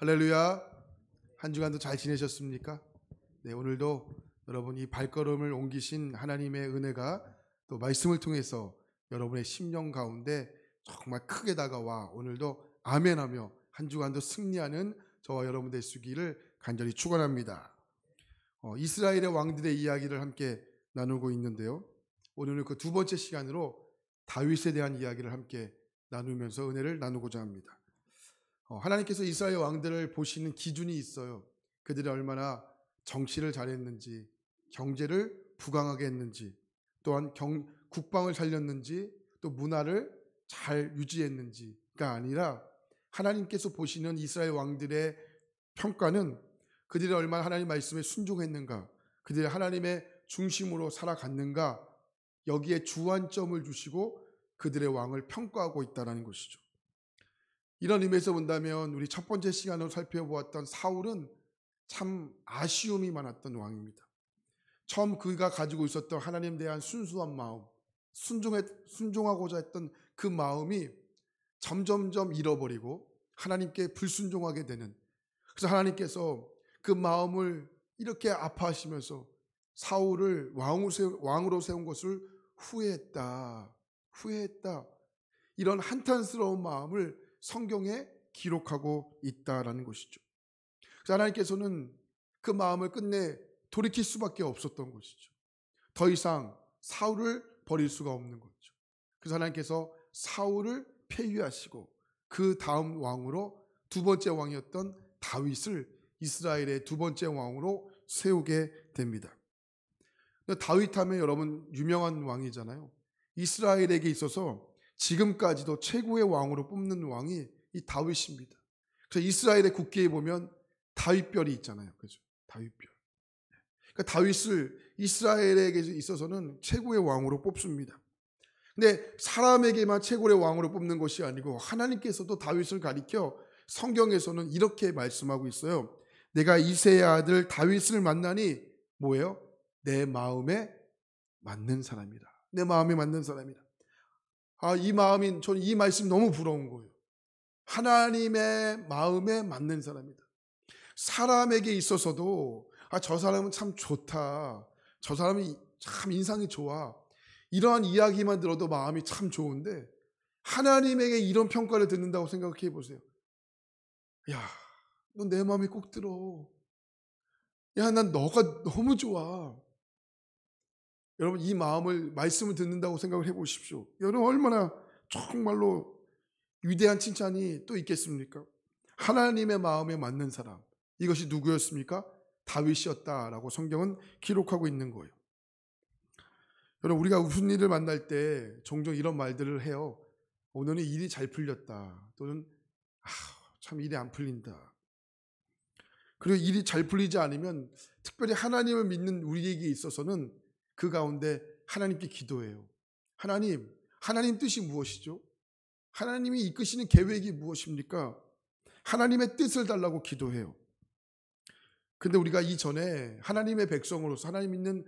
할렐루야. 한 주간도 잘 지내셨습니까? 네, 오늘도 여러분 이 발걸음을 옮기신 하나님의 은혜가 또 말씀을 통해서 여러분의 심령 가운데 정말 크게 다가와 오늘도 아멘하며 한 주간도 승리하는 저와 여러분 되시기를 간절히 축원합니다. 이스라엘의 왕들의 이야기를 함께 나누고 있는데요. 오늘은 그 두 번째 시간으로 다윗에 대한 이야기를 함께 나누면서 은혜를 나누고자 합니다. 하나님께서 이스라엘 왕들을 보시는 기준이 있어요. 그들이 얼마나 정치를 잘했는지, 경제를 부강하게 했는지, 또한 국방을 살렸는지, 또 문화를 잘 유지했는지가 아니라 하나님께서 보시는 이스라엘 왕들의 평가는 그들이 얼마나 하나님 말씀에 순종했는가, 그들이 하나님의 중심으로 살아갔는가, 여기에 주안점을 주시고 그들의 왕을 평가하고 있다는 것이죠. 이런 의미에서 본다면 우리 첫 번째 시간으로 살펴보았던 사울은 참 아쉬움이 많았던 왕입니다. 처음 그가 가지고 있었던 하나님에 대한 순수한 마음, 순종하고자 했던 그 마음이 점점점 잃어버리고 하나님께 불순종하게 되는, 그래서 하나님께서 그 마음을 이렇게 아파하시면서 사울을 왕으로 세운 것을 후회했다. 이런 한탄스러운 마음을 성경에 기록하고 있다라는 것이죠. 그래서 하나님께서는 그 마음을 끝내 돌이킬 수밖에 없었던 것이죠. 더 이상 사울을 버릴 수가 없는 거죠. 그래서 하나님께서 사울을 폐위하시고 그 다음 왕으로 두 번째 왕이었던 다윗을 이스라엘의 두 번째 왕으로 세우게 됩니다. 다윗 하면 여러분 유명한 왕이잖아요. 이스라엘에게 있어서 지금까지도 최고의 왕으로 뽑는 왕이 이 다윗입니다. 그래서 이스라엘의 국기에 보면 다윗별이 있잖아요. 그죠? 다윗별. 그러니까 다윗을 이스라엘에게 있어서는 최고의 왕으로 뽑습니다. 근데 사람에게만 최고의 왕으로 뽑는 것이 아니고 하나님께서도 다윗을 가리켜 성경에서는 이렇게 말씀하고 있어요. 내가 이새의 아들 다윗을 만나니 뭐예요? 내 마음에 맞는 사람이다. 내 마음에 맞는 사람이다. 저는 이 말씀 너무 부러운 거예요. 하나님의 마음에 맞는 사람이다. 사람에게 있어서도 저 사람은 참 좋다. 저 사람이 참 인상이 좋아. 이러한 이야기만 들어도 마음이 참 좋은데 하나님에게 이런 평가를 듣는다고 생각해 보세요. 야, 너 내 마음에 꼭 들어. 야, 난 너가 너무 좋아. 여러분 이 말씀을 듣는다고 생각을 해보십시오. 여러분 얼마나 정말로 위대한 칭찬이 또 있겠습니까? 하나님의 마음에 맞는 사람, 이것이 누구였습니까? 다윗이었다라고 성경은 기록하고 있는 거예요. 여러분 우리가 무슨 일을 만날 때 종종 이런 말들을 해요. 오늘은 일이 잘 풀렸다, 또는 참 일이 안 풀린다. 그리고 일이 잘 풀리지 않으면 특별히 하나님을 믿는 우리에게 있어서는 그 가운데 하나님께 기도해요. 하나님 뜻이 무엇이죠? 하나님이 이끄시는 계획이 무엇입니까? 하나님의 뜻을 달라고 기도해요. 근데 우리가 이전에 하나님의 백성으로서 하나님 믿는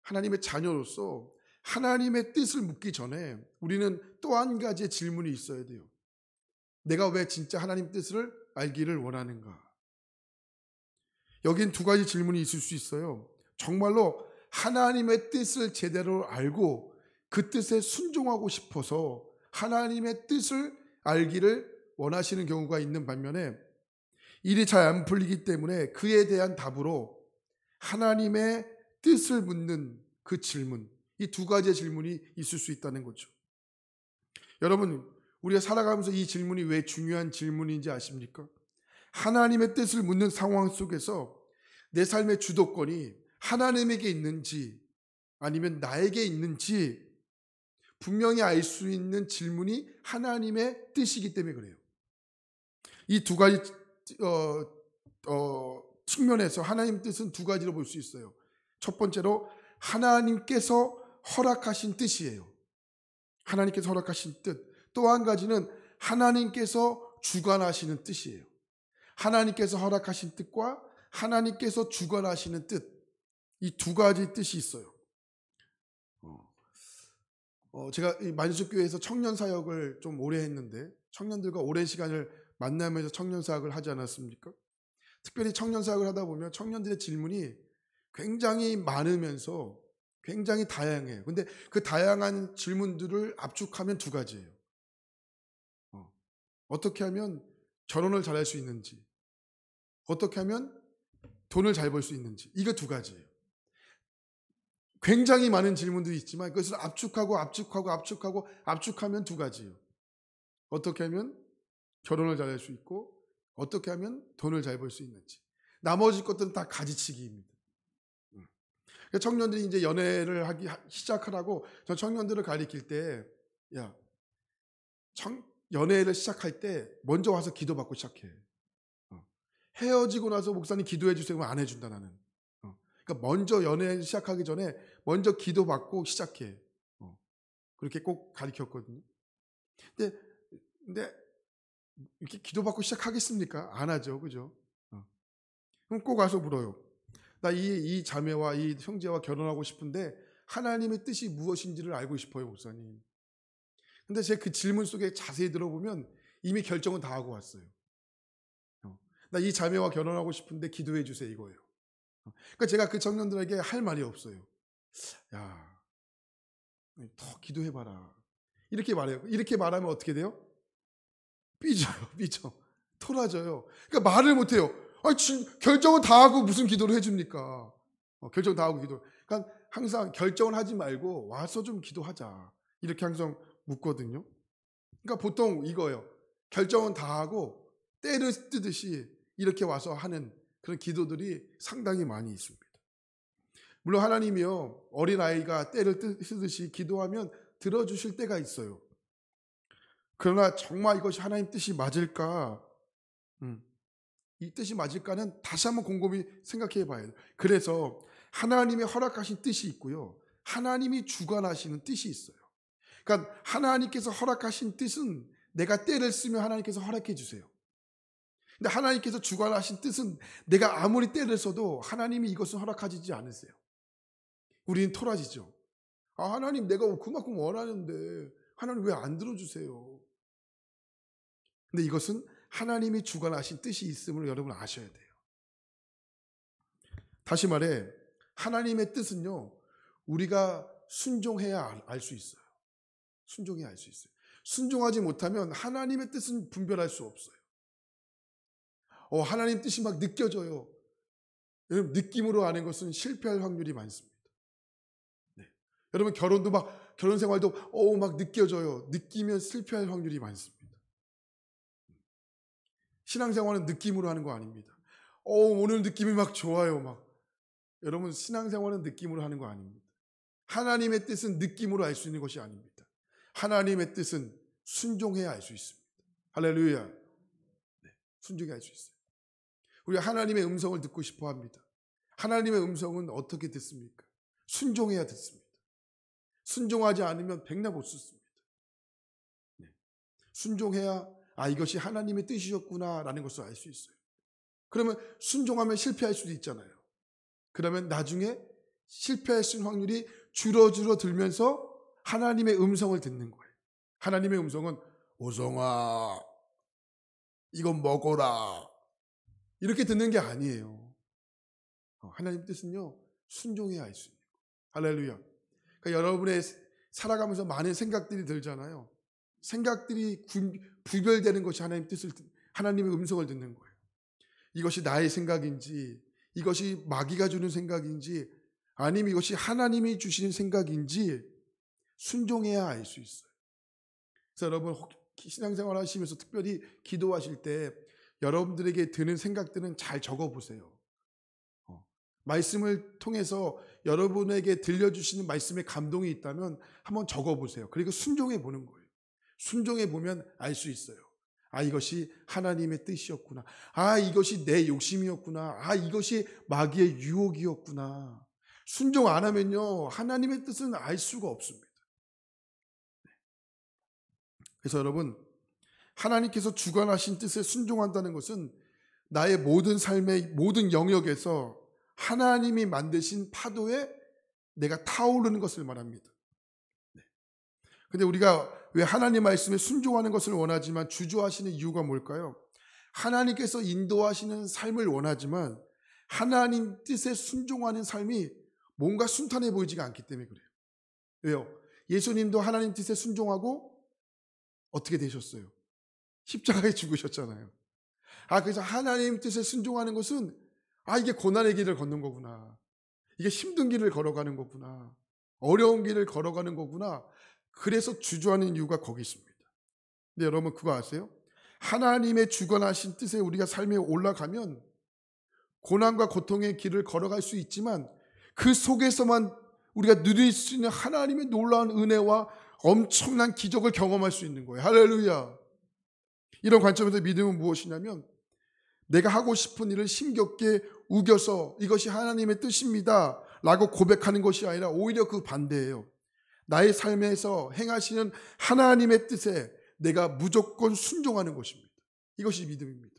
하나님의 자녀로서 하나님의 뜻을 묻기 전에 우리는 또 한 가지의 질문이 있어야 돼요. 내가 왜 진짜 하나님 뜻을 알기를 원하는가? 여긴 두 가지 질문이 있을 수 있어요. 정말로 하나님의 뜻을 제대로 알고 그 뜻에 순종하고 싶어서 하나님의 뜻을 알기를 원하시는 경우가 있는 반면에 일이 잘 안 풀리기 때문에 그에 대한 답으로 하나님의 뜻을 묻는 그 질문, 이 두 가지의 질문이 있을 수 있다는 거죠. 여러분 우리가 살아가면서 이 질문이 왜 중요한 질문인지 아십니까? 하나님의 뜻을 묻는 상황 속에서 내 삶의 주도권이 하나님에게 있는지 아니면 나에게 있는지 분명히 알 수 있는 질문이 하나님의 뜻이기 때문에 그래요. 이 두 가지 측면에서 하나님 뜻은 두 가지로 볼 수 있어요. 첫 번째로 하나님께서 허락하신 뜻이에요. 하나님께서 허락하신 뜻. 또 한 가지는 하나님께서 주관하시는 뜻이에요. 하나님께서 허락하신 뜻과 하나님께서 주관하시는 뜻, 이 두 가지 뜻이 있어요. 제가 이 만수교회에서 청년 사역을 좀 오래 했는데 청년들과 오랜 시간을 만나면서 청년 사역을 하지 않았습니까? 특별히 청년 사역을 하다 보면 청년들의 질문이 굉장히 많으면서 굉장히 다양해요. 근데 그 다양한 질문들을 압축하면 두 가지예요. 어떻게 하면 결혼을 잘할 수 있는지, 어떻게 하면 돈을 잘 벌 수 있는지, 이거 두 가지예요. 굉장히 많은 질문들이 있지만 그것을 압축하면 두 가지예요. 어떻게 하면 결혼을 잘할 수 있고 어떻게 하면 돈을 잘 벌 수 있는지. 나머지 것들은 다 가지치기입니다. 청년들이 이제 연애를 시작하라고 저 청년들을 가리킬 때, 야, 연애를 시작할 때 먼저 와서 기도받고 시작해. 헤어지고 나서 목사님 기도해 주세요. 그러면 안 해준다 나는. 그러니까 먼저 연애 시작하기 전에 먼저 기도받고 시작해. 그렇게 꼭 가르쳤거든요. 근데 이렇게 기도받고 시작하겠습니까? 안 하죠, 그죠? 그럼 꼭 와서 물어요. 나 이 자매와 이 형제와 결혼하고 싶은데 하나님의 뜻이 무엇인지를 알고 싶어요, 목사님. 근데 제 그 질문 속에 자세히 들어보면 이미 결정은 다 하고 왔어요. 나 이 자매와 결혼하고 싶은데 기도해 주세요, 이거예요. 그러니까 제가 그 청년들에게 할 말이 없어요. 야, 더 기도해봐라. 이렇게 말해요. 이렇게 말하면 어떻게 돼요? 삐져. 토라져요. 그러니까 말을 못해요. 결정은 다 하고 무슨 기도를 해줍니까? 결정 다 하고 기도. 그러니까 항상 결정을 하지 말고 와서 좀 기도하자. 이렇게 항상 묻거든요. 그러니까 보통 이거예요. 결정은 다 하고 때를 쓰듯이 이렇게 와서 하는 그런 기도들이 상당히 많이 있습니다. 물론 하나님이요, 어린아이가 때를 쓰듯이 기도하면 들어주실 때가 있어요. 그러나 정말 이것이 하나님 뜻이 맞을까? 이 뜻이 맞을까는 다시 한번 곰곰이 생각해 봐야 돼요. 그래서 하나님의 허락하신 뜻이 있고요. 하나님이 주관하시는 뜻이 있어요. 그러니까 하나님께서 허락하신 뜻은 내가 때를 쓰면 하나님께서 허락해 주세요. 근데 하나님께서 주관하신 뜻은 내가 아무리 때를 써도 하나님이 이것을 허락하지 않으세요. 우리는 토라지죠. 하나님 내가 그만큼 원하는데 하나님 왜 안 들어주세요? 근데 이것은 하나님이 주관하신 뜻이 있음을 여러분 아셔야 돼요. 다시 말해 하나님의 뜻은요, 우리가 순종해야 알 수 있어요. 순종해야 알 수 있어요. 순종하지 못하면 하나님의 뜻은 분별할 수 없어요. 하나님 뜻이 막 느껴져요. 여러분, 느낌으로 아는 것은 실패할 확률이 많습니다. 네. 여러분, 결혼 생활도 막 느껴져요. 느끼면 실패할 확률이 많습니다. 신앙생활은 느낌으로 하는 거 아닙니다. 오늘 느낌이 막 좋아요. 여러분, 신앙생활은 느낌으로 하는 거 아닙니다. 하나님의 뜻은 느낌으로 알 수 있는 것이 아닙니다. 하나님의 뜻은 순종해야 알 수 있습니다. 할렐루야. 네, 순종해야 알 수 있어요. 우리가 하나님의 음성을 듣고 싶어 합니다. 하나님의 음성은 어떻게 듣습니까? 순종해야 듣습니다. 순종하지 않으면 백날 못 듣습니다. 네. 순종해야 이것이 하나님의 뜻이었구나 라는 것을 알 수 있어요. 그러면 순종하면 실패할 수도 있잖아요. 그러면 나중에 실패할 수 있는 확률이 줄어들면서 하나님의 음성을 듣는 거예요. 하나님의 음성은 오성아 이건 먹어라 이렇게 듣는 게 아니에요. 하나님 뜻은요, 순종해야 알 수 있는 거예요. 할렐루야. 그러니까 여러분의 살아가면서 많은 생각들이 들잖아요. 생각들이 구별되는 것이 하나님의 음성을 듣는 거예요. 이것이 나의 생각인지, 이것이 마귀가 주는 생각인지, 아니면 이것이 하나님이 주시는 생각인지 순종해야 알 수 있어요. 그래서 여러분, 신앙생활 하시면서 특별히 기도하실 때 여러분들에게 드는 생각들은 잘 적어보세요. 말씀을 통해서 여러분에게 들려주시는 말씀에 감동이 있다면 한번 적어보세요. 그리고 순종해 보는 거예요. 순종해 보면 알 수 있어요. 이것이 하나님의 뜻이었구나. 이것이 내 욕심이었구나. 이것이 마귀의 유혹이었구나. 순종 안 하면요, 하나님의 뜻은 알 수가 없습니다. 그래서 여러분, 하나님께서 주관하신 뜻에 순종한다는 것은 나의 모든 삶의 모든 영역에서 하나님이 만드신 파도에 내가 타오르는 것을 말합니다. 근데 우리가 왜 하나님 말씀에 순종하는 것을 원하지만 주저하시는 이유가 뭘까요? 하나님께서 인도하시는 삶을 원하지만 하나님 뜻에 순종하는 삶이 뭔가 순탄해 보이지가 않기 때문에 그래요. 왜요? 예수님도 하나님 뜻에 순종하고 어떻게 되셨어요? 십자가에 죽으셨잖아요. 그래서 하나님 뜻에 순종하는 것은 이게 고난의 길을 걷는 거구나. 이게 힘든 길을 걸어가는 거구나. 어려운 길을 걸어가는 거구나. 그래서 주저하는 이유가 거기 있습니다. 근데 여러분 그거 아세요? 하나님의 주관하신 뜻에 우리가 삶에 올라가면 고난과 고통의 길을 걸어갈 수 있지만 그 속에서만 우리가 누릴 수 있는 하나님의 놀라운 은혜와 엄청난 기적을 경험할 수 있는 거예요. 할렐루야. 이런 관점에서 믿음은 무엇이냐면 내가 하고 싶은 일을 힘겹게 우겨서 이것이 하나님의 뜻입니다 라고 고백하는 것이 아니라 오히려 그 반대예요. 나의 삶에서 행하시는 하나님의 뜻에 내가 무조건 순종하는 것입니다. 이것이 믿음입니다.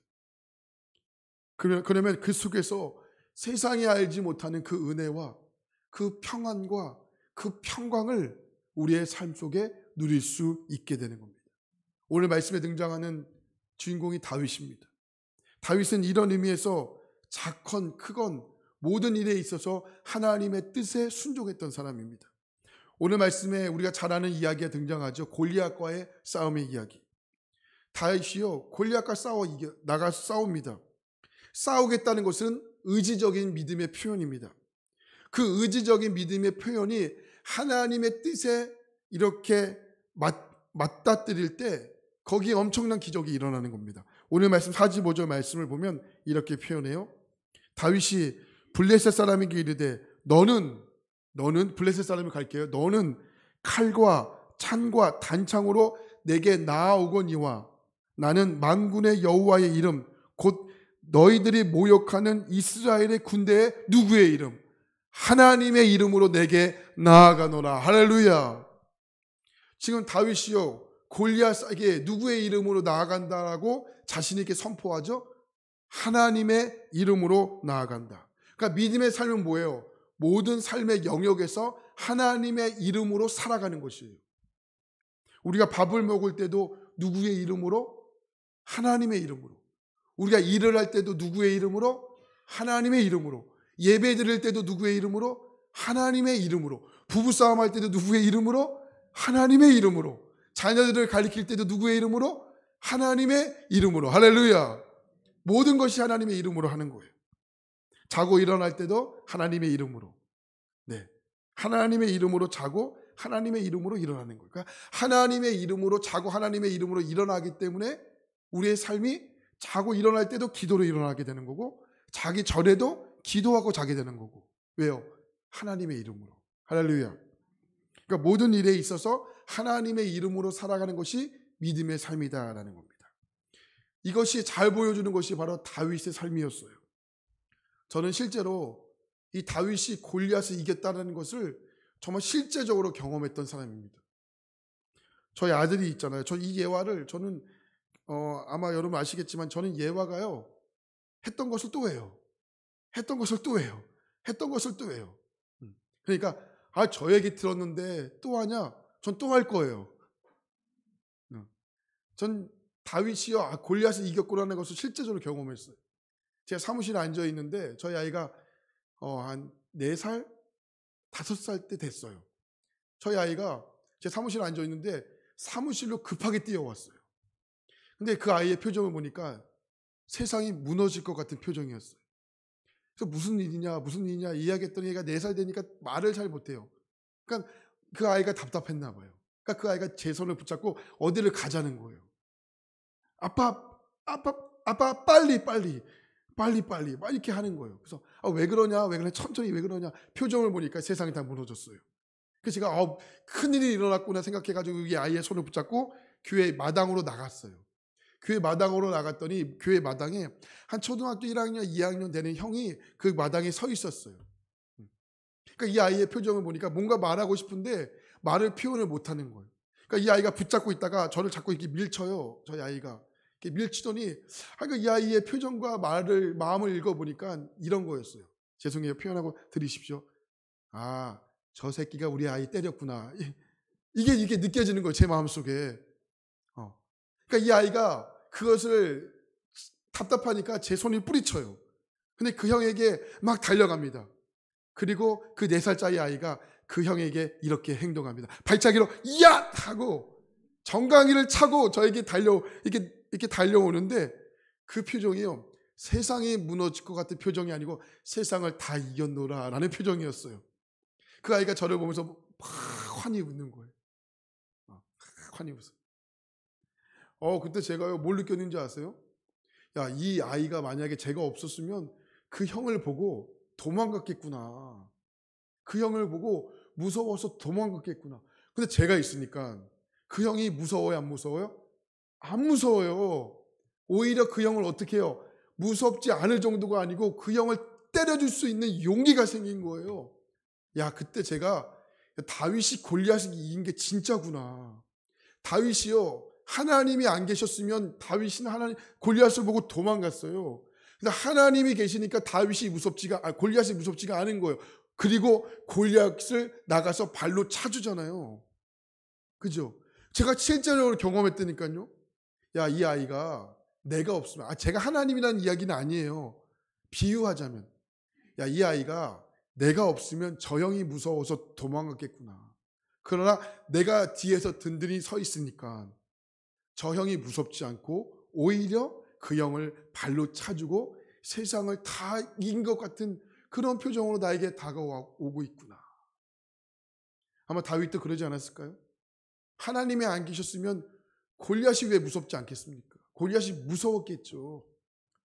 그러면 그 속에서 세상이 알지 못하는 그 은혜와 그 평안과 그 평강을 우리의 삶 속에 누릴 수 있게 되는 겁니다. 오늘 말씀에 등장하는 주인공이 다윗입니다. 다윗은 이런 의미에서 작건 크건 모든 일에 있어서 하나님의 뜻에 순종했던 사람입니다. 오늘 말씀에 우리가 잘 아는 이야기가 등장하죠. 골리앗과의 싸움의 이야기. 다윗이요 골리앗과 싸웁니다. 싸우겠다는 것은 의지적인 믿음의 표현입니다. 그 의지적인 믿음의 표현이 하나님의 뜻에 이렇게 맞닥뜨릴 때 거기에 엄청난 기적이 일어나는 겁니다. 오늘 말씀 45절 말씀을 보면 이렇게 표현해요. 다윗이 블레셋 사람에게 이르되 너는 블레셋 사람을 갈게요. 너는 칼과 찬과 단창으로 내게 나아오거니와 나는 만군의 여호와의 이름 곧 너희들이 모욕하는 이스라엘의 군대의 누구의 이름? 하나님의 이름으로 내게 나아가노라. 할렐루야. 지금 다윗이요 골리앗에게 누구의 이름으로 나아간다라고 자신 있게 선포하죠. 하나님의 이름으로 나아간다. 그러니까 믿음의 삶은 뭐예요? 모든 삶의 영역에서 하나님의 이름으로 살아가는 것이에요. 우리가 밥을 먹을 때도 누구의 이름으로? 하나님의 이름으로. 우리가 일을 할 때도 누구의 이름으로? 하나님의 이름으로. 예배 드릴 때도 누구의 이름으로? 하나님의 이름으로. 부부싸움 할 때도 누구의 이름으로? 하나님의 이름으로. 자녀들을 가리킬 때도 누구의 이름으로? 하나님의 이름으로. 할렐루야. 모든 것이 하나님의 이름으로 하는 거예요. 자고 일어날 때도 하나님의 이름으로. 네. 하나님의 이름으로 자고 하나님의 이름으로 일어나는 거예요. 그러니까 하나님의 이름으로 자고 하나님의 이름으로 일어나기 때문에 우리의 삶이 자고 일어날 때도 기도로 일어나게 되는 거고 자기 전에도 기도하고 자게 되는 거고. 왜요? 하나님의 이름으로. 할렐루야. 그러니까 모든 일에 있어서 하나님의 이름으로 살아가는 것이 믿음의 삶이다라는 겁니다. 이것이 잘 보여주는 것이 바로 다윗의 삶이었어요. 저는 실제로 이 다윗이 골리앗을 이겼다는 것을 정말 실제적으로 경험했던 사람입니다. 저희 아들이 있잖아요. 저 이 예화를 저는 아마 여러분 아시겠지만 저는 예화가요. 했던 것을 또 해요. 했던 것을 또 해요. 했던 것을 또 해요. 그러니까 저 얘기 들었는데 또 하냐? 전 또 할 거예요. 전 다윗이요 골리앗을 이겼구나라는 것을 실제적으로 경험했어요. 제가 사무실에 앉아 있는데 저희 아이가 한 4살, 5살 때 됐어요. 저희 아이가 제 사무실에 앉아 있는데 사무실로 급하게 뛰어왔어요. 근데 그 아이의 표정을 보니까 세상이 무너질 것 같은 표정이었어요. 그래서 무슨 일이냐 이야기했더니 얘가 4살 되니까 말을 잘 못해요. 그러니까 그 아이가 답답했나 봐요. 그러니까 그 아이가 제 손을 붙잡고 어디를 가자는 거예요. 아빠 빨리 막 이렇게 하는 거예요. 그래서 왜 그러냐 천천히 왜 그러냐 표정을 보니까 세상이 다 무너졌어요. 그래서 제가 큰일이 일어났구나 생각해가지고 이 아이의 손을 붙잡고 교회 마당으로 나갔어요. 교회 마당으로 나갔더니 교회 마당에 한 초등학교 1학년 2학년 되는 형이 그 마당에 서 있었어요. 그러니까 이 아이의 표정을 보니까 뭔가 말하고 싶은데 말을 표현을 못하는 거예요. 그러니까 이 아이가 붙잡고 있다가 저를 자꾸 이렇게 밀쳐요. 저희 아이가 이렇게 밀치더니 그러니까 이 아이의 표정과 마음을 읽어보니까 이런 거였어요. 죄송해요. 표현하고 들으십시오. 저 새끼가 우리 아이 때렸구나. 이게 느껴지는 거예요. 제 마음속에. 그러니까 이 아이가 그것을 답답하니까 제 손이 뿌리쳐요. 근데 그 형에게 막 달려갑니다. 그리고 그 4살짜리 아이가 그 형에게 이렇게 행동합니다. 발차기로 야! 하고 정강이를 차고 저에게 이렇게 달려오는데 그 표정이요. 세상이 무너질 것 같은 표정이 아니고 세상을 다 이겼노라 라는 표정이었어요. 그 아이가 저를 보면서 막 환히 웃는 거예요. 환히 웃어요. 그때 제가요, 뭘 느꼈는지 아세요? 야, 이 아이가 만약에 제가 없었으면 그 형을 보고 도망갔겠구나. 그 형을 보고 무서워서 도망갔겠구나. 근데 제가 있으니까 그 형이 무서워요, 안 무서워요? 안 무서워요. 오히려 그 형을 어떻게 해요? 무섭지 않을 정도가 아니고 그 형을 때려줄 수 있는 용기가 생긴 거예요. 야, 그때 제가 다윗이 골리앗을 이긴 게 진짜구나. 다윗이요, 하나님이 안 계셨으면 다윗은 골리앗을 보고 도망갔어요. 근데 하나님이 계시니까 골리앗이 무섭지가 않은 거예요. 그리고 골리앗을 나가서 발로 차주잖아요. 그죠? 제가 실제적으로 경험했다니까요. 야, 이 아이가 내가 없으면, 제가 하나님이라는 이야기는 아니에요. 비유하자면, 야, 이 아이가 내가 없으면 저 형이 무서워서 도망갔겠구나. 그러나 내가 뒤에서 든든히 서 있으니까 저 형이 무섭지 않고 오히려 그 형을 발로 차주고 세상을 다 이긴 것 같은 그런 표정으로 나에게 다가오고 있구나. 아마 다윗도 그러지 않았을까요? 하나님이 안 계셨으면 골리앗이 왜 무섭지 않겠습니까? 골리앗이 무서웠겠죠.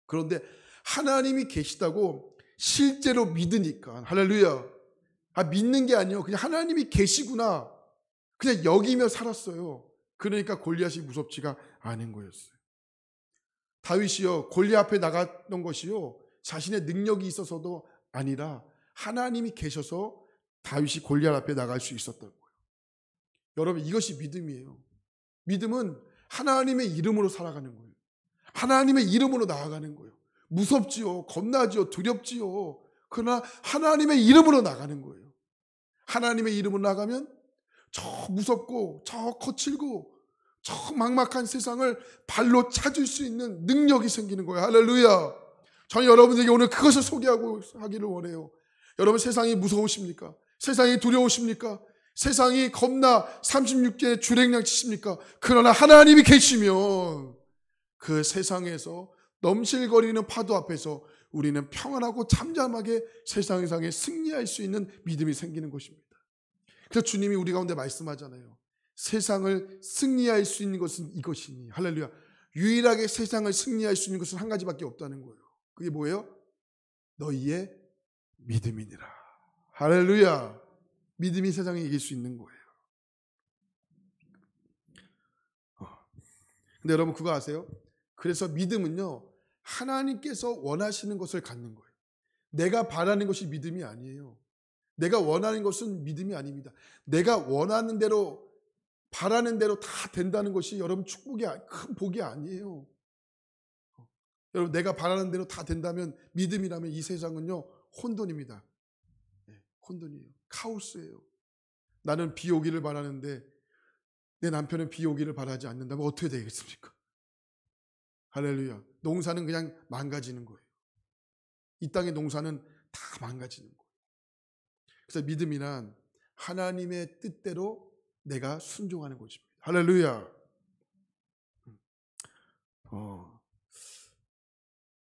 그런데 하나님이 계시다고 실제로 믿으니까, 할렐루야. 믿는 게 아니에요. 그냥 하나님이 계시구나. 그냥 여기며 살았어요. 그러니까 골리앗이 무섭지가 않은 거였어요. 다윗이요, 골리앗 앞에 나갔던 것이요, 자신의 능력이 있어서도 아니라 하나님이 계셔서 다윗이 골리앗 앞에 나갈 수 있었던 거예요. 여러분, 이것이 믿음이에요. 믿음은 하나님의 이름으로 살아가는 거예요. 하나님의 이름으로 나아가는 거예요. 무섭지요, 겁나지요, 두렵지요. 그러나 하나님의 이름으로 나가는 거예요. 하나님의 이름으로 나가면 저 무섭고 저 거칠고 저 막막한 세상을 발로 찾을 수 있는 능력이 생기는 거예요. 할렐루야. 저는 여러분에게 오늘 그것을 소개하고 하기를 원해요. 여러분, 세상이 무서우십니까? 세상이 두려우십니까? 세상이 겁나 36개의 주랭랑 치십니까? 그러나 하나님이 계시면 그 세상에서 넘실거리는 파도 앞에서 우리는 평안하고 잠잠하게 세상에 승리할 수 있는 믿음이 생기는 것입니다. 그래서 주님이 우리 가운데 말씀하잖아요. 세상을 승리할 수 있는 것은 이것이니, 할렐루야. 유일하게 세상을 승리할 수 있는 것은 한 가지밖에 없다는 거예요. 그게 뭐예요? 너희의 믿음이니라. 할렐루야. 믿음이 세상에 이길 수 있는 거예요. 근데 여러분, 그거 아세요? 그래서 믿음은요, 하나님께서 원하시는 것을 갖는 거예요. 내가 바라는 것이 믿음이 아니에요. 내가 원하는 것은 믿음이 아닙니다. 내가 원하는 대로, 바라는 대로 다 된다는 것이 여러분 큰 복이 아니에요. 여러분, 내가 바라는 대로 다 된다면, 믿음이라면 이 세상은요, 혼돈입니다. 혼돈이에요. 카오스예요. 나는 비 오기를 바라는데 내 남편은 비 오기를 바라지 않는다면 어떻게 되겠습니까? 할렐루야. 농사는 그냥 망가지는 거예요. 이 땅의 농사는 다 망가지는 거예요. 그래서 믿음이란 하나님의 뜻대로 내가 순종하는 것입니다. 할렐루야.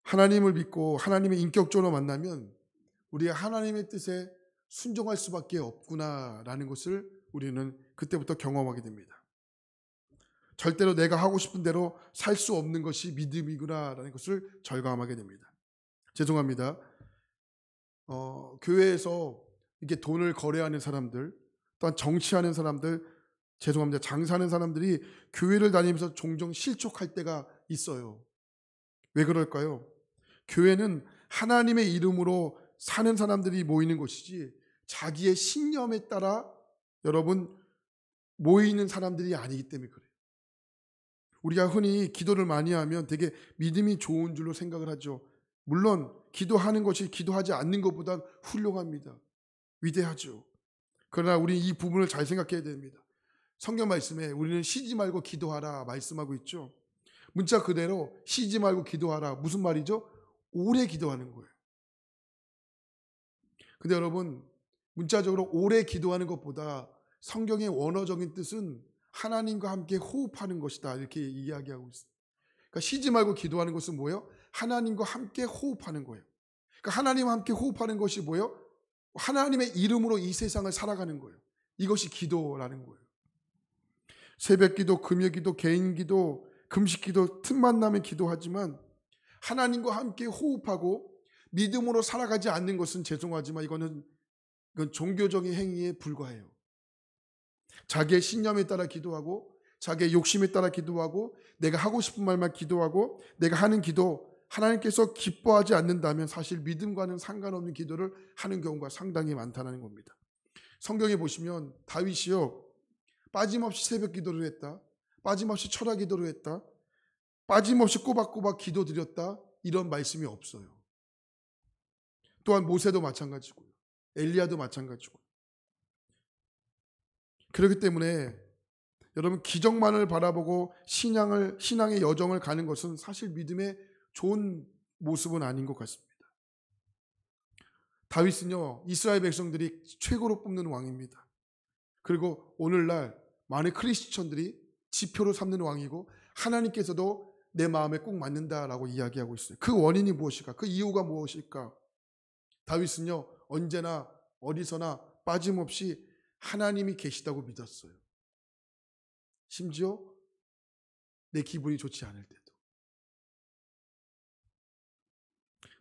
하나님을 믿고 하나님을 인격적으로 만나면 우리가 하나님의 뜻에 순종할 수밖에 없구나라는 것을 우리는 그때부터 경험하게 됩니다. 절대로 내가 하고 싶은 대로 살 수 없는 것이 믿음이구나라는 것을 절감하게 됩니다. 죄송합니다. 교회에서 이렇게 돈을 거래하는 사람들, 또한 정치하는 사람들, 죄송합니다. 장사하는 사람들이 교회를 다니면서 종종 실족할 때가 있어요. 왜 그럴까요? 교회는 하나님의 이름으로 사는 사람들이 모이는 곳이지 자기의 신념에 따라 여러분 모이는 사람들이 아니기 때문에 그래요. 우리가 흔히 기도를 많이 하면 되게 믿음이 좋은 줄로 생각을 하죠. 물론 기도하는 것이 기도하지 않는 것보다 훌륭합니다. 위대하죠. 그러나 우리 이 부분을 잘 생각해야 됩니다. 성경 말씀에 우리는 쉬지 말고 기도하라 말씀하고 있죠. 문자 그대로 쉬지 말고 기도하라. 무슨 말이죠? 오래 기도하는 거예요. 근데 여러분, 문자적으로 오래 기도하는 것보다 성경의 원어적인 뜻은 하나님과 함께 호흡하는 것이다. 이렇게 이야기하고 있어요. 그러니까 쉬지 말고 기도하는 것은 뭐예요? 하나님과 함께 호흡하는 거예요. 그러니까 하나님과 함께 호흡하는 것이 뭐예요? 하나님의 이름으로 이 세상을 살아가는 거예요. 이것이 기도라는 거예요. 새벽 기도, 금요 기도, 개인 기도, 금식 기도, 틈만 나면 기도하지만 하나님과 함께 호흡하고 믿음으로 살아가지 않는 것은 죄송하지만 이건 종교적인 행위에 불과해요. 자기의 신념에 따라 기도하고 자기의 욕심에 따라 기도하고 내가 하고 싶은 말만 기도하고 내가 하는 기도 하나님께서 기뻐하지 않는다면 사실 믿음과는 상관없는 기도를 하는 경우가 상당히 많다는 겁니다. 성경에 보시면 다윗이요, 빠짐없이 새벽 기도를 했다, 빠짐없이 철야 기도를 했다, 빠짐없이 꼬박꼬박 기도 드렸다, 이런 말씀이 없어요. 또한 모세도 마찬가지고요, 엘리야도 마찬가지고요. 그렇기 때문에 여러분, 기적만을 바라보고 신앙의 여정을 가는 것은 사실 믿음의 좋은 모습은 아닌 것 같습니다. 다윗은요, 이스라엘 백성들이 최고로 뽑는 왕입니다. 그리고 오늘날 많은 크리스천들이 지표로 삼는 왕이고 하나님께서도 내 마음에 꼭 맞는다라고 이야기하고 있어요. 그 원인이 무엇일까? 그 이유가 무엇일까? 다윗은요, 언제나 어디서나 빠짐없이 하나님이 계시다고 믿었어요. 심지어 내 기분이 좋지 않을 때도.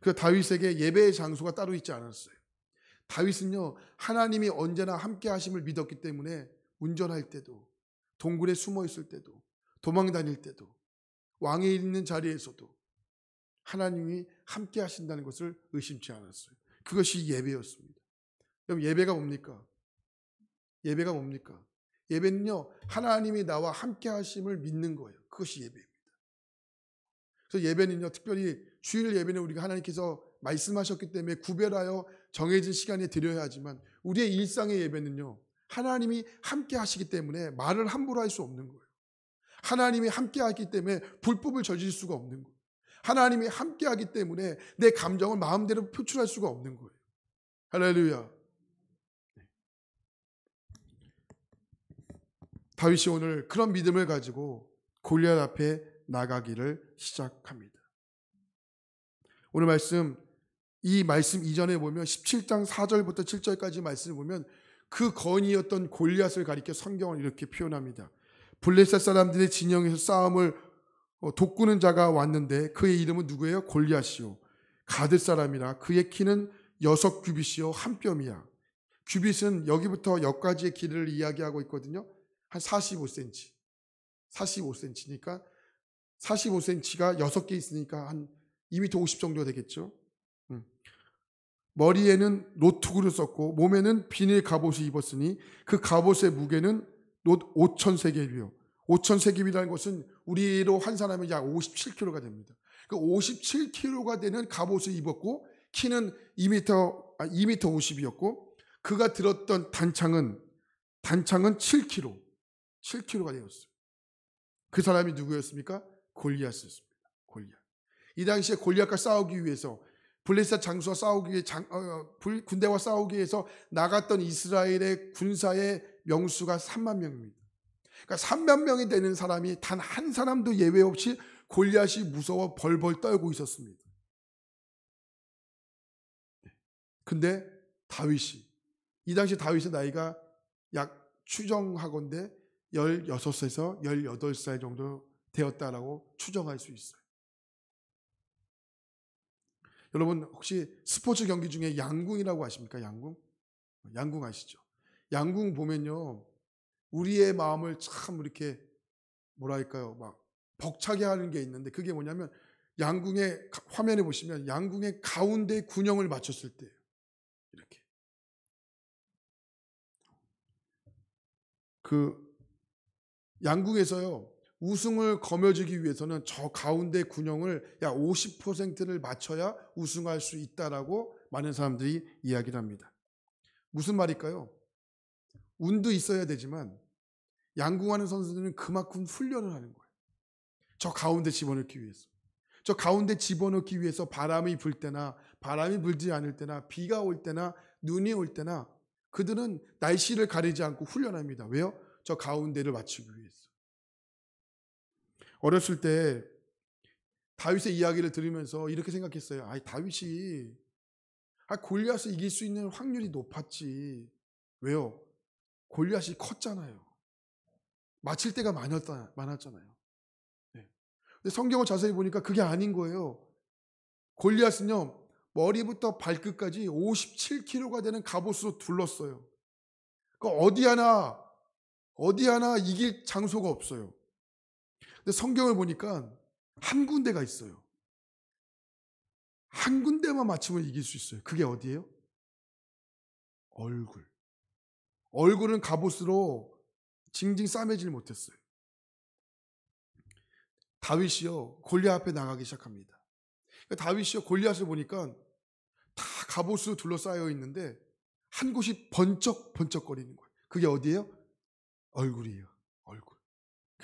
그 다윗에게 예배의 장소가 따로 있지 않았어요. 다윗은요, 하나님이 언제나 함께 하심을 믿었기 때문에 운전할 때도, 동굴에 숨어 있을 때도, 도망 다닐 때도, 왕이 있는 자리에서도 하나님이 함께 하신다는 것을 의심치 않았어요. 그것이 예배였습니다. 그럼 예배가 뭡니까? 예배가 뭡니까? 예배는요, 하나님이 나와 함께 하심을 믿는 거예요. 그것이 예배입니다. 그래서 예배는요, 특별히 주일 예배는 우리가 하나님께서 말씀하셨기 때문에 구별하여 정해진 시간에 드려야 하지만 우리의 일상의 예배는요, 하나님이 함께 하시기 때문에 말을 함부로 할 수 없는 거예요. 하나님이 함께 하기 때문에 불법을 저질 수가 없는 거예요. 하나님이 함께 하기 때문에 내 감정을 마음대로 표출할 수가 없는 거예요. 할렐루야. 다윗이 오늘 그런 믿음을 가지고 골리앗 앞에 나가기를 시작합니다. 오늘 말씀, 이 말씀 이전에 보면 17장 4절부터 7절까지 말씀을 보면 그 건이었던 골리앗을 가리켜 성경은 이렇게 표현합니다. 블레셋 사람들의 진영에서 싸움을 돋구는 자가 왔는데 그의 이름은 누구예요? 골리앗이요, 가드 사람이라. 그의 키는 6규빗이요 한 뼘이야. 규빗은 여기부터 여기까지의 길이를 이야기하고 있거든요. 한 45cm. 45cm니까 45cm가 6개 있으니까 한 2m 50 정도 되겠죠. 머리에는 노투구를 썼고 몸에는 비닐 갑옷을 입었으니 그 갑옷의 무게는 놋 5,000세겔이요. 5,000세겔이라는 것은 우리로 환산하면 약 57kg가 됩니다. 그 57kg가 되는 갑옷을 입었고 키는 2m 50이었고 그가 들었던 단창은 7kg. 7kg가 되었어요. 그 사람이 누구였습니까? 골리앗이었습니다. 골리앗. 이 당시에 골리앗과 싸우기 위해서, 블레셋 장수와 싸우기 위해 군대와 싸우기 위해서 나갔던 이스라엘의 군사의 명수가 3만 명입니다. 그러니까 3만 명이 되는 사람이 단 한 사람도 예외 없이 골리앗이 무서워 벌벌 떨고 있었습니다. 근데 다윗이, 이 당시 다윗의 나이가 약 추정하건대 16에서 18살 정도 되었다라고 추정할 수 있어요. 여러분 혹시 스포츠 경기 중에 양궁이라고 아십니까? 양궁 아시죠? 양궁 보면요, 우리의 마음을 참 이렇게 뭐랄까요, 막 벅차게 하는 게 있는데 그게 뭐냐면 양궁의 화면에 보시면 양궁의 가운데 균형을 맞췄을 때 이렇게 그 양궁에서요, 우승을 거머쥐기 위해서는 저 가운데 균형을 약 50%를 맞춰야 우승할 수 있다라고 많은 사람들이 이야기를 합니다. 무슨 말일까요? 운도 있어야 되지만 양궁하는 선수들은 그만큼 훈련을 하는 거예요. 저 가운데 집어넣기 위해서. 저 가운데 집어넣기 위해서 바람이 불 때나 바람이 불지 않을 때나 비가 올 때나 눈이 올 때나 그들은 날씨를 가리지 않고 훈련합니다. 왜요? 저 가운데를 맞추기 위해서. 어렸을 때 다윗의 이야기를 들으면서 이렇게 생각했어요. 다윗이 골리앗을 이길 수 있는 확률이 높았지. 왜요? 골리앗이 컸잖아요. 맞힐 때가 많았잖아요. 네. 근데 성경을 자세히 보니까 그게 아닌 거예요. 골리앗은요, 머리부터 발끝까지 57kg가 되는 갑옷으로 둘렀어요. 그러니까 어디 하나 이길 장소가 없어요. 근데 성경을 보니까 한 군데가 있어요. 한 군데만 맞추면 이길 수 있어요. 그게 어디예요? 얼굴. 얼굴은 갑옷으로 징징 싸매질 못했어요. 다윗이요, 골리앗 앞에 나가기 시작합니다. 다윗이요, 골리앗을 보니까 다 갑옷으로 둘러싸여 있는데 한 곳이 번쩍번쩍거리는 거예요. 그게 어디예요? 얼굴이에요. 얼굴.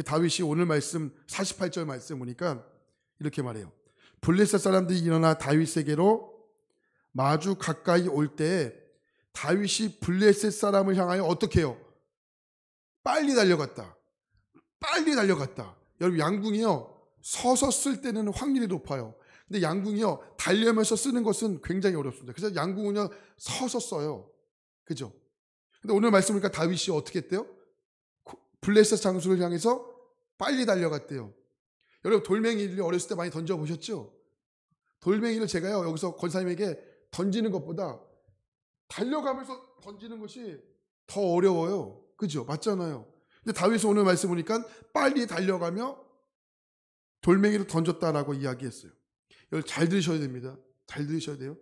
다윗이 오늘 말씀 48절 말씀 보니까 이렇게 말해요. 블레셋 사람들이 일어나 다윗에게로 마주 가까이 올 때 다윗이 블레셋 사람을 향하여 어떻게 해요? 빨리 달려갔다. 빨리 달려갔다. 여러분, 양궁이요, 서서 쓸 때는 확률이 높아요. 근데 양궁이요, 달려면서 쓰는 것은 굉장히 어렵습니다. 그래서 양궁은요, 서서 써요. 그죠? 근데 오늘 말씀 보니까 다윗이 어떻게 했대요? 블레셋 장수를 향해서 빨리 달려갔대요. 여러분, 돌멩이를 어렸을 때 많이 던져보셨죠? 돌멩이를 제가요, 여기서 권사님에게 던지는 것보다 달려가면서 던지는 것이 더 어려워요. 그죠? 맞잖아요. 근데 다윗은 오늘 말씀 보니까 빨리 달려가며 돌멩이를 던졌다라고 이야기했어요. 여러분, 잘 들으셔야 됩니다. 잘 들으셔야 돼요.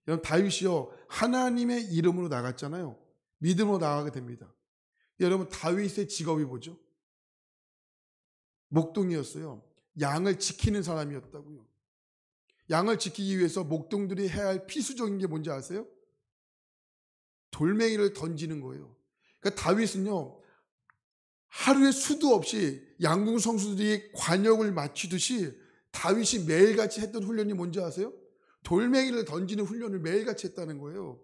여러분, 다윗이요, 하나님의 이름으로 나갔잖아요. 믿음으로 나가게 됩니다. 여러분, 다윗의 직업이 뭐죠? 목동이었어요. 양을 지키는 사람이었다고요. 양을 지키기 위해서 목동들이 해야 할 필수적인 게 뭔지 아세요? 돌멩이를 던지는 거예요. 그러니까 다윗은요, 하루에 수도 없이 양궁 선수들이 관역을 맞추듯이 다윗이 매일같이 했던 훈련이 뭔지 아세요? 돌멩이를 던지는 훈련을 매일같이 했다는 거예요.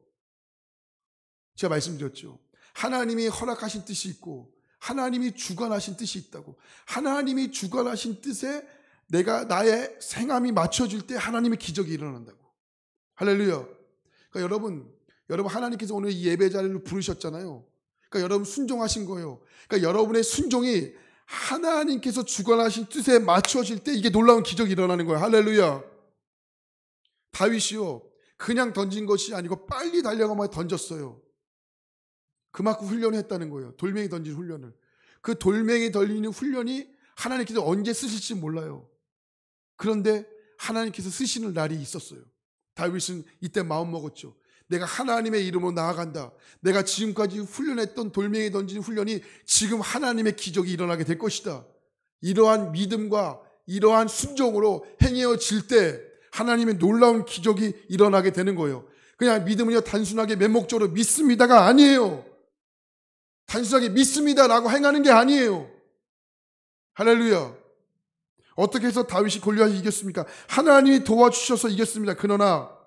제가 말씀드렸죠. 하나님이 허락하신 뜻이 있고 하나님이 주관하신 뜻이 있다고. 하나님이 주관하신 뜻에 내가 나의 생함이 맞춰질 때 하나님의 기적이 일어난다고. 할렐루야. 그러니까 여러분 하나님께서 오늘 이 예배 자리를 부르셨잖아요. 그러니까 여러분 순종하신 거예요. 그러니까 여러분의 순종이 하나님께서 주관하신 뜻에 맞춰질 때 이게 놀라운 기적이 일어나는 거예요. 할렐루야. 다윗이요, 그냥 던진 것이 아니고 빨리 달려가며 던졌어요. 그만큼 훈련을 했다는 거예요. 돌멩이 던진 훈련을. 그 돌멩이 던지는 훈련이 하나님께서 언제 쓰실지 몰라요. 그런데 하나님께서 쓰시는 날이 있었어요. 다윗은 이때 마음 먹었죠. 내가 하나님의 이름으로 나아간다. 내가 지금까지 훈련했던 돌멩이 던지는 훈련이 지금 하나님의 기적이 일어나게 될 것이다. 이러한 믿음과 이러한 순종으로 행해질 때 하나님의 놀라운 기적이 일어나게 되는 거예요. 그냥 믿음은요, 단순하게 맹목적으로 믿습니다가 아니에요. 단순하게 믿습니다라고 행하는 게 아니에요. 할렐루야. 어떻게 해서 다윗이 골리앗을 이겼습니까? 하나님이 도와주셔서 이겼습니다. 그러나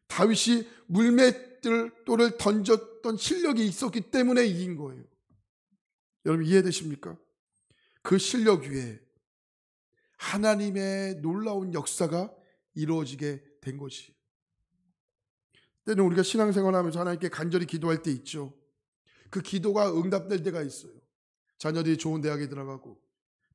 다윗이 물맷돌을 던졌던 실력이 있었기 때문에 이긴 거예요. 여러분, 이해되십니까? 그 실력 위에 하나님의 놀라운 역사가 이루어지게 된 것이. 때는 우리가 신앙생활하면서 하나님께 간절히 기도할 때 있죠. 그 기도가 응답될 때가 있어요. 자녀들이 좋은 대학에 들어가고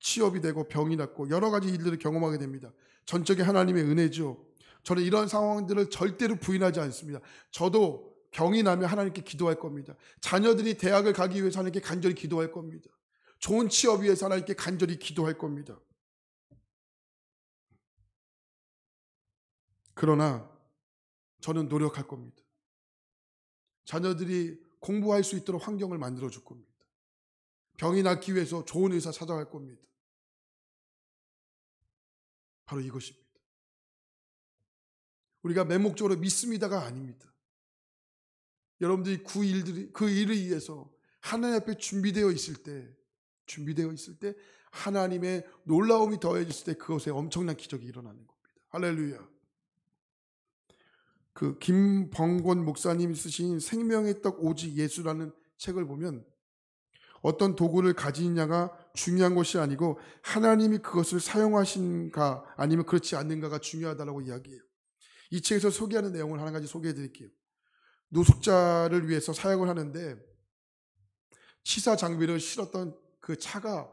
취업이 되고 병이 낫고 여러 가지 일들을 경험하게 됩니다. 전적인 하나님의 은혜죠. 저는 이런 상황들을 절대로 부인하지 않습니다. 저도 병이 나면 하나님께 기도할 겁니다. 자녀들이 대학을 가기 위해서 하나님께 간절히 기도할 겁니다. 좋은 취업 위해서 하나님께 간절히 기도할 겁니다. 그러나 저는 노력할 겁니다. 자녀들이 공부할 수 있도록 환경을 만들어 줄 겁니다. 병이 낫기 위해서 좋은 의사 찾아갈 겁니다. 바로 이것입니다. 우리가 맹목적으로 믿습니다가 아닙니다. 여러분들이 그 일을 위해서 하나님 앞에 준비되어 있을 때 하나님의 놀라움이 더해졌을 때 그것에 엄청난 기적이 일어나는 겁니다. 할렐루야. 그 김범권 목사님이 쓰신 생명의 떡 오직 예수라는 책을 보면 어떤 도구를 가지느냐가 중요한 것이 아니고 하나님이 그것을 사용하신가 아니면 그렇지 않는가가 중요하다고 이야기해요. 이 책에서 소개하는 내용을 하나 가지 소개해 드릴게요. 노숙자를 위해서 사역을 하는데 치사 장비를 실었던 그 차가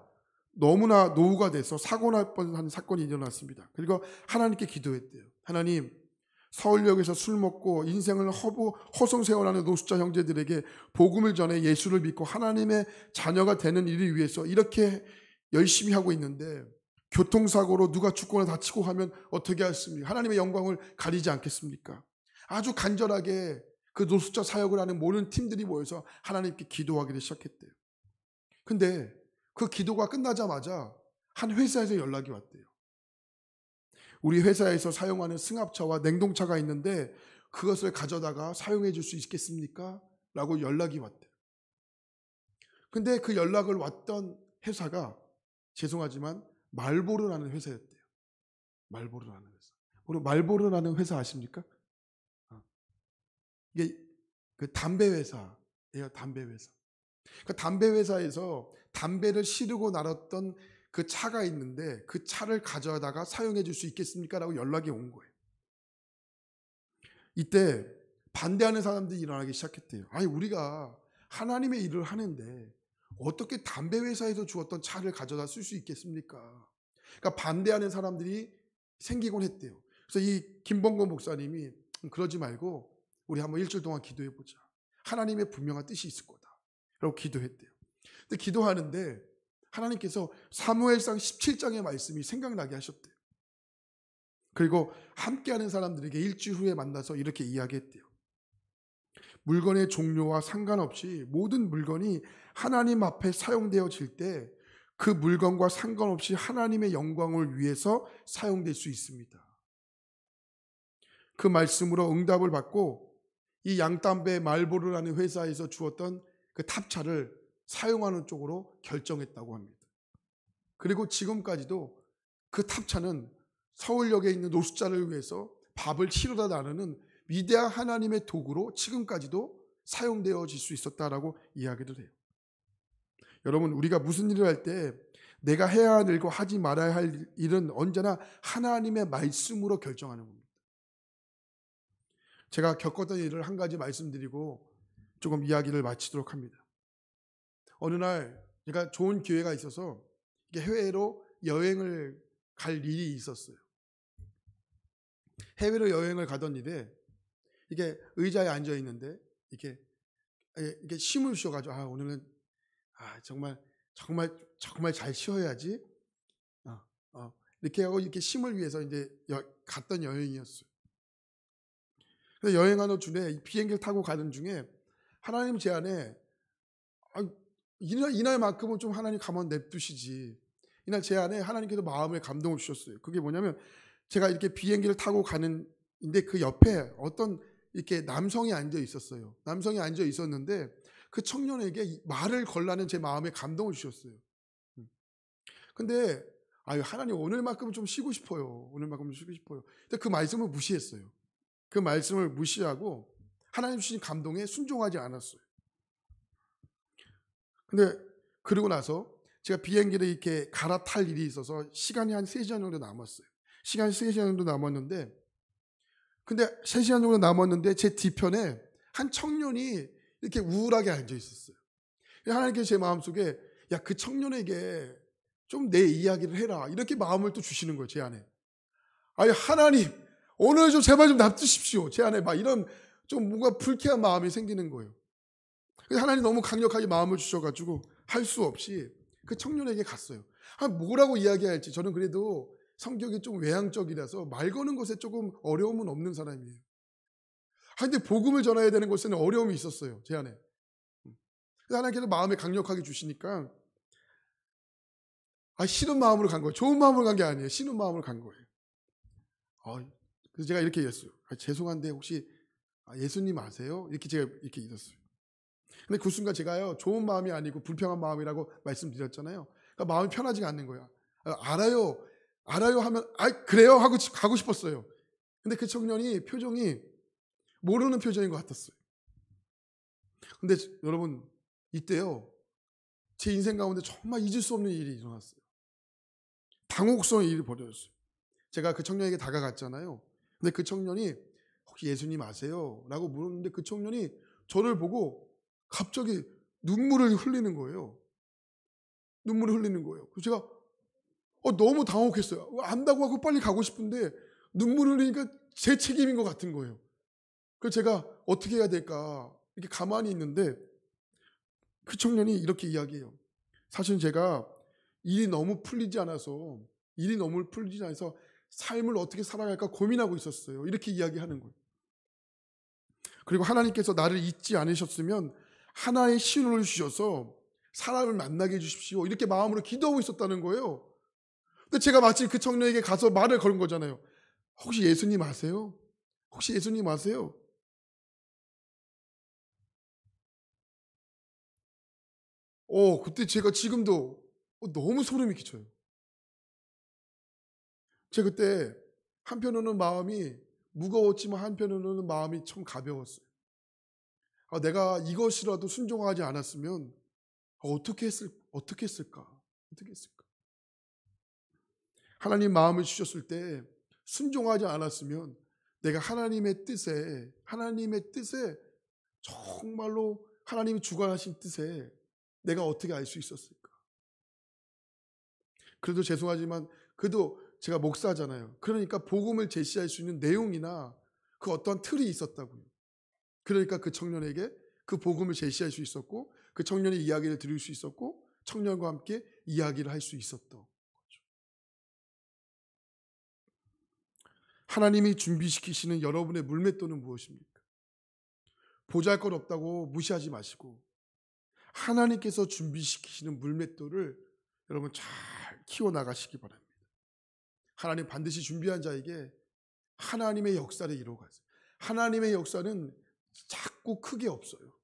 너무나 노후가 돼서 사고 날 뻔한 사건이 일어났습니다. 그리고 하나님께 기도했대요. 하나님, 서울역에서 술 먹고 인생을 허송세월하는 노숙자 형제들에게 복음을 전해 예수를 믿고 하나님의 자녀가 되는 일을 위해서 이렇게 열심히 하고 있는데 교통사고로 누가 죽거나 다치고 하면 어떻게 하십니까? 하나님의 영광을 가리지 않겠습니까? 아주 간절하게 그 노숙자 사역을 하는 모든 팀들이 모여서 하나님께 기도하기를 시작했대요. 근데 그 기도가 끝나자마자 한 회사에서 연락이 왔대요. 우리 회사에서 사용하는 승합차와 냉동차가 있는데 그것을 가져다가 사용해 줄 수 있겠습니까? 라고 연락이 왔대요. 근데 그 연락을 왔던 회사가 죄송하지만 말보르라는 회사였대요. 말보르라는 회사. 우리 말보르라는 회사 아십니까? 이게 그 담배 회사예요. 담배 회사. 그 담배 회사에서 담배를 시르고 날았던 그 차가 있는데 그 차를 가져다가 사용해 줄 수 있겠습니까? 라고 연락이 온 거예요. 이때 반대하는 사람들이 일어나기 시작했대요. 아니 우리가 하나님의 일을 하는데 어떻게 담배 회사에서 주었던 차를 가져다 쓸 수 있겠습니까? 그러니까 반대하는 사람들이 생기곤 했대요. 그래서 이 김범건 목사님이 그러지 말고 우리 한번 일주일 동안 기도해 보자. 하나님의 분명한 뜻이 있을 거다. 라고 기도했대요. 근데 기도하는데 하나님께서 사무엘상 17장의 말씀이 생각나게 하셨대요. 그리고 함께하는 사람들에게 일주일 후에 만나서 이렇게 이야기했대요. 물건의 종류와 상관없이 모든 물건이 하나님 앞에 사용되어질 때 그 물건과 상관없이 하나님의 영광을 위해서 사용될 수 있습니다. 그 말씀으로 응답을 받고 이 양담배 말보르라는 회사에서 주었던 그 탑차를 사용하는 쪽으로 결정했다고 합니다. 그리고 지금까지도 그 탑차는 서울역에 있는 노숙자를 위해서 밥을 치르다 나누는 위대한 하나님의 도구로 지금까지도 사용되어질 수 있었다라고 이야기를 해요. 여러분, 우리가 무슨 일을 할 때 내가 해야 할 일과 하지 말아야 할 일은 언제나 하나님의 말씀으로 결정하는 겁니다. 제가 겪었던 일을 한 가지 말씀드리고 조금 이야기를 마치도록 합니다. 어느 날 제가 좋은 기회가 있어서 해외로 여행을 갈 일이 있었어요. 해외로 여행을 가던 일에 이게 의자에 앉아 있는데 이게 심을 쉬어가지고 오늘은 정말 잘 쉬어야지. 이렇게 하고 이렇게 심을 위해서 이제 갔던 여행이었어요. 그래서 여행하는 중에 비행기를 타고 가는 중에 하나님 제 안에 이날만큼은 좀 하나님 가만 냅두시지. 이날 제 안에 하나님께서 마음에 감동을 주셨어요. 그게 뭐냐면 제가 이렇게 비행기를 타고 가는데 그 옆에 어떤 이렇게 남성이 앉아 있었어요. 남성이 앉아 있었는데 그 청년에게 말을 걸라는 제 마음에 감동을 주셨어요. 근데 하나님 오늘만큼은 좀 쉬고 싶어요. 오늘만큼은 쉬고 싶어요. 근데 그 말씀을 무시했어요. 그 말씀을 무시하고 하나님 주신 감동에 순종하지 않았어요. 근데 그러고 나서 제가 비행기를 이렇게 갈아탈 일이 있어서 시간이 한 3시간 정도 남았어요. 시간이 3시간 정도 남았는데 근데 3시간 정도 남았는데 제 뒤편에 한 청년이 이렇게 우울하게 앉아 있었어요. 하나님께서 제 마음속에 그 청년에게 좀 내 이야기를 해라. 이렇게 마음을 또 주시는 거예요. 제 안에. 하나님 오늘 좀 제발 좀 놔두십시오. 제 안에 막 이런 좀 뭔가 불쾌한 마음이 생기는 거예요. 하나님 너무 강력하게 마음을 주셔가지고 할 수 없이 그 청년에게 갔어요. 뭐라고 이야기할지 저는 그래도 성격이 좀 외향적이라서 말 거는 것에 조금 어려움은 없는 사람이에요. 근데 복음을 전해야 되는 것에는 어려움이 있었어요. 제 안에. 하나님께서 마음에 강력하게 주시니까 싫은 마음으로 간 거예요. 좋은 마음으로 간 게 아니에요. 싫은 마음으로 간 거예요. 그래서 제가 이렇게 얘기했어요. 죄송한데 혹시 예수님 아세요? 이렇게 제가 이렇게 읽었어요. 근데 그 순간 제가요 좋은 마음이 아니고 불평한 마음이라고 말씀드렸잖아요. 그러니까 마음이 편하지가 않는 거야. 알아요. 알아요 하면 그래요 하고 가고 싶었어요. 근데 그 청년이 표정이 모르는 표정인 것 같았어요. 근데 여러분 이때요. 제 인생 가운데 정말 잊을 수 없는 일이 일어났어요. 당혹스러운 일이 벌어졌어요. 제가 그 청년에게 다가갔잖아요. 근데 그 청년이 혹시 예수님 아세요? 라고 물었는데 그 청년이 저를 보고 갑자기 눈물을 흘리는 거예요. 눈물을 흘리는 거예요. 그래서 제가 너무 당혹했어요. 안다고 하고 빨리 가고 싶은데 눈물을 흘리니까 제 책임인 것 같은 거예요. 그래서 제가 어떻게 해야 될까 이렇게 가만히 있는데 그 청년이 이렇게 이야기해요. 사실은 제가 일이 너무 풀리지 않아서 삶을 어떻게 살아갈까 고민하고 있었어요. 이렇게 이야기하는 거예요. 그리고 하나님께서 나를 잊지 않으셨으면 하나의 신호를 주셔서 사람을 만나게 해주십시오. 이렇게 마음으로 기도하고 있었다는 거예요. 근데 제가 마치 그 청년에게 가서 말을 걸은 거잖아요. 혹시 예수님 아세요? 혹시 예수님 아세요? 그때 제가 지금도 너무 소름이 끼쳐요. 제가 그때 한편으로는 마음이 무거웠지만 한편으로는 마음이 참 가벼웠어요. 내가 이것이라도 순종하지 않았으면 어떻게 했을까? 어떻게 했을까? 하나님 마음을 주셨을 때 순종하지 않았으면 내가 하나님의 뜻에 정말로 하나님이 주관하신 뜻에 내가 어떻게 알 수 있었을까? 그래도 죄송하지만 그래도 제가 목사잖아요. 그러니까 복음을 제시할 수 있는 내용이나 그 어떤 틀이 있었다고요. 그러니까 그 청년에게 그 복음을 제시할 수 있었고 그 청년의 이야기를 들을 수 있었고 청년과 함께 이야기를 할 수 있었던 거죠. 하나님이 준비시키시는 여러분의 물맷돌은 무엇입니까? 보잘것없다고 무시하지 마시고 하나님께서 준비시키시는 물맷돌을 여러분 잘 키워나가시기 바랍니다. 하나님 반드시 준비한 자에게 하나님의 역사를 이루어가세요. 하나님의 역사는 작고 크게 없어요.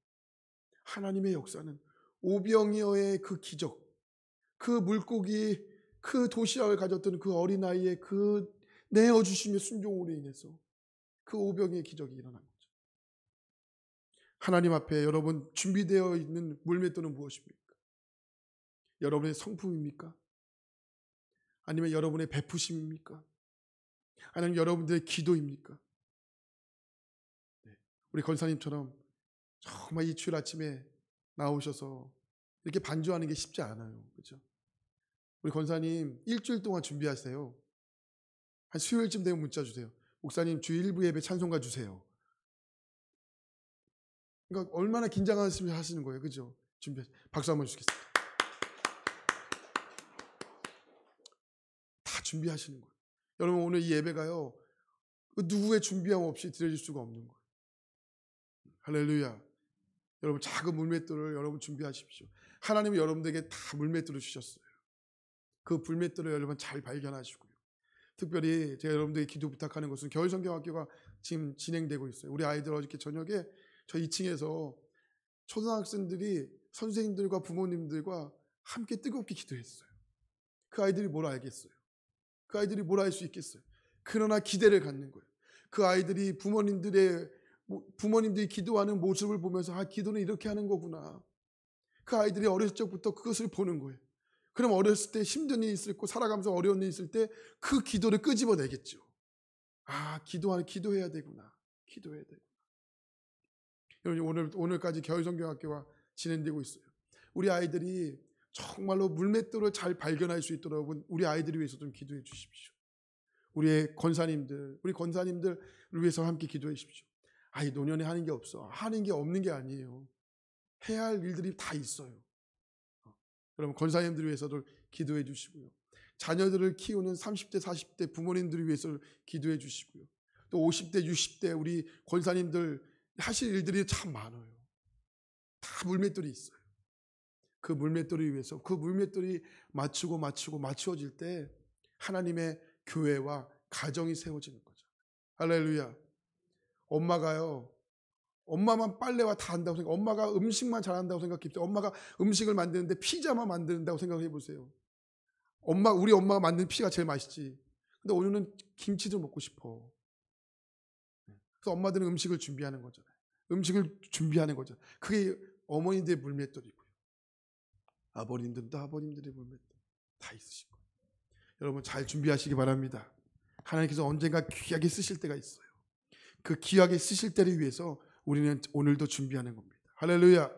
하나님의 역사는 오병이어의 그 기적, 그 물고기, 그 도시락을 가졌던 그 어린아이의 그 내어주심의 순종으로 인해서 그 오병이의 기적이 일어난 거죠. 하나님 앞에 여러분 준비되어 있는 물맷돌은 무엇입니까? 여러분의 성품입니까? 아니면 여러분의 베푸심입니까? 아니면 여러분들의 기도입니까? 네. 우리 권사님처럼 정말 이 주일 아침에 나오셔서 이렇게 반주하는 게 쉽지 않아요. 그렇죠? 우리 권사님 일주일 동안 준비하세요. 한 수요일쯤 되면 문자 주세요. 목사님 주 1부 예배 찬송가 주세요. 그러니까 얼마나 긴장하시는 거예요. 그죠? 박수 한번 주시겠습니다. 다 준비하시는 거예요. 여러분 오늘 이 예배가요. 누구의 준비함 없이 드려질 수가 없는 거예요. 할렐루야. 여러분 작은 물맷돌을 여러분 준비하십시오. 하나님이 여러분들에게 다 물맷돌을 주셨어요. 그 물맷돌을 여러분 잘 발견하시고요. 특별히 제가 여러분들에게 기도 부탁하는 것은 겨울성경학교가 지금 진행되고 있어요. 우리 아이들 어저께 저녁에 저 2층에서 초등학생들이 선생님들과 부모님들과 함께 뜨겁게 기도했어요. 그 아이들이 뭘 알겠어요? 그 아이들이 뭘 알 수 있겠어요? 그러나 기대를 갖는 거예요. 그 아이들이 부모님들이 기도하는 모습을 보면서 기도는 이렇게 하는 거구나. 그 아이들이 어렸을 적부터 그것을 보는 거예요. 그럼 어렸을 때 힘든 일이 있을 거 살아가면서 어려운 일이 있을 때 그 기도를 끄집어내겠죠. 기도해야 되구나. 기도해야 되구나. 여러분 오늘까지 겨울성경학교가 진행되고 있어요. 우리 아이들이 정말로 물맷돌을 잘 발견할 수 있도록 우리 아이들을 위해서 좀 기도해 주십시오. 우리 권사님들을 위해서 함께 기도해 주십시오. 노년에 하는 게 없어. 하는 게 없는 게 아니에요. 해야 할 일들이 다 있어요. 여러분 권사님들을 위해서도 기도해 주시고요. 자녀들을 키우는 30대 40대 부모님들을 위해서 기도해 주시고요. 또 50대 60대 우리 권사님들 하실 일들이 참 많아요. 다 물맷돌이 있어요. 그 물맷돌을 위해서 그 물맷돌이 맞추어질 때 하나님의 교회와 가정이 세워지는 거죠. 할렐루야. 엄마만 빨래와 다 한다고 엄마가 음식만 잘한다고 생각해 보세요. 엄마가 음식을 만드는데 피자만 만든다고 생각해 보세요. 우리 엄마가 만든 피가 제일 맛있지. 근데 오늘은 김치도 먹고 싶어. 그래서 엄마들은 음식을 준비하는 거잖아요. 음식을 준비하는 거죠. 그게 어머니들의 물맷돌이고요. 아버님들도 아버님들의 물맷돌 다 있으신 거예요. 여러분 잘 준비하시기 바랍니다. 하나님께서 언젠가 귀하게 쓰실 때가 있어요. 그 귀하게 쓰실 때를 위해서 우리는 오늘도 준비하는 겁니다. 할렐루야.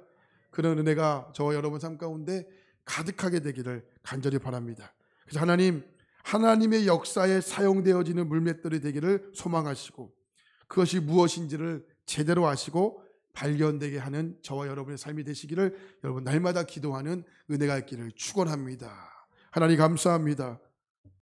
그런 은혜가 저와 여러분 삶 가운데 가득하게 되기를 간절히 바랍니다. 그래서 하나님의 역사에 사용되어지는 물맷돌이 되기를 소망하시고 그것이 무엇인지를 제대로 아시고 발견되게 하는 저와 여러분의 삶이 되시기를 여러분 날마다 기도하는 은혜가 있기를 축원합니다. 하나님 감사합니다.